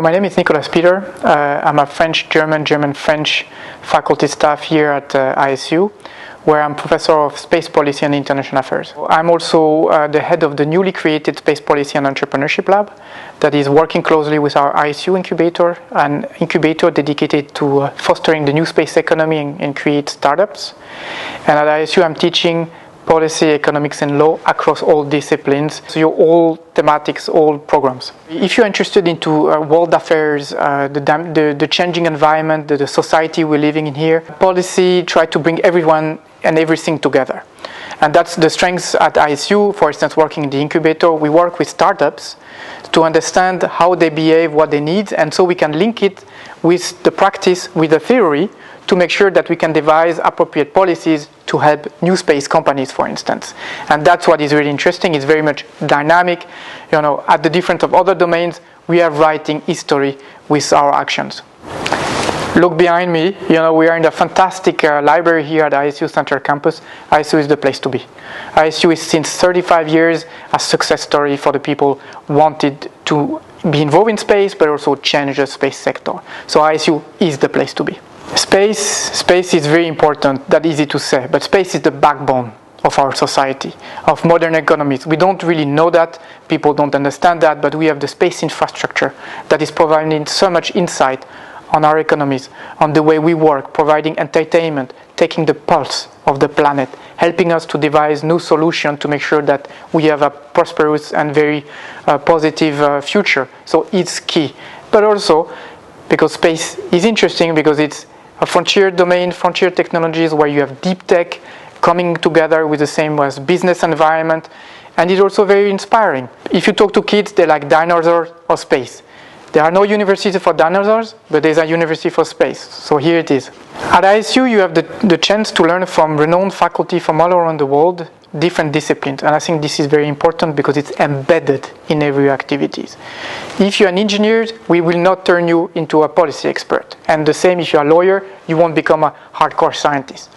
My name is Nicolas Peter. I'm a German-French faculty staff here at ISU, where I'm professor of space policy and international affairs. I'm also the head of the newly created Space Policy and Entrepreneurship Lab that is working closely with our ISU incubator, an incubator dedicated to fostering the new space economy and create startups. And at ISU I'm teaching policy, economics and law across all disciplines, so all thematics, all programs. If you're interested into world affairs, the changing environment, the society we're living in here, policy try to bring everyone and everything together. And that's the strengths at ISU. For instance, working in the incubator, we work with startups to understand how they behave, what they need, and so we can link it with the practice, with the theory, to make sure that we can devise appropriate policies to help new space companies, for instance. And that's what is really interesting. It's very much dynamic. At the difference of other domains, we are writing history with our actions. Look behind me. We are in a fantastic library here at ISU Central Campus. ISU is the place to be. ISU is since 35 years a success story for the people wanted to be involved in space, but also change the space sector. So ISU is the place to be. Space is very important, that's easy to say, but space is the backbone of our society, of modern economies. We don't really know that, people don't understand that, but we have the space infrastructure that is providing so much insight on our economies, on the way we work, providing entertainment, taking the pulse of the planet, helping us to devise new solutions to make sure that we have a prosperous and very positive future. So it's key. But also, because space is interesting, because it's a frontier domain, frontier technologies where you have deep tech coming together with the same as business environment, and it's also very inspiring. If you talk to kids, they like dinosaurs or space. There are no universities for dinosaurs, but there's a university for space. So here it is. At ISU, you have the chance to learn from renowned faculty from all around the world, different disciplines. And I think this is very important because it's embedded in every activities. If you're an engineer, we will not turn you into a policy expert. And the same if you're a lawyer, you won't become a hardcore scientist.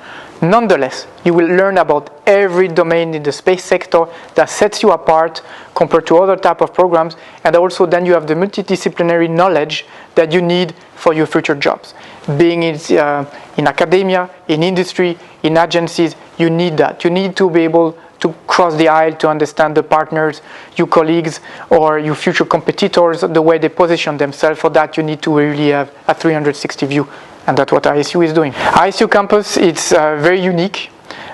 Nonetheless, you will learn about every domain in the space sector that sets you apart compared to other type of programs, and also then you have the multidisciplinary knowledge that you need for your future jobs. Being in academia, in industry, in agencies, you need that. You need to be able to cross the aisle to understand the partners, your colleagues, or your future competitors, the way they position themselves. For that, you need to really have a 360 view. And that's what ISU is doing. ISU campus is very unique,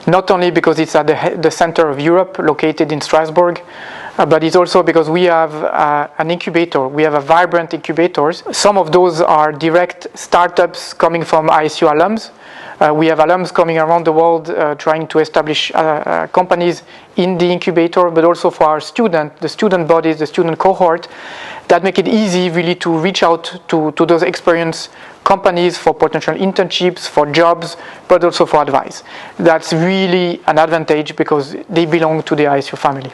not only because it's at the center of Europe, located in Strasbourg, but it's also because we have an incubator. We have a vibrant incubators. Some of those are direct startups coming from ISU alums. We have alums coming around the world trying to establish companies in the incubator, but also for our the student bodies, the student cohort, that make it easy really to reach out to those experienced companies for potential internships, for jobs, but also for advice. That's really an advantage because they belong to the ISU family.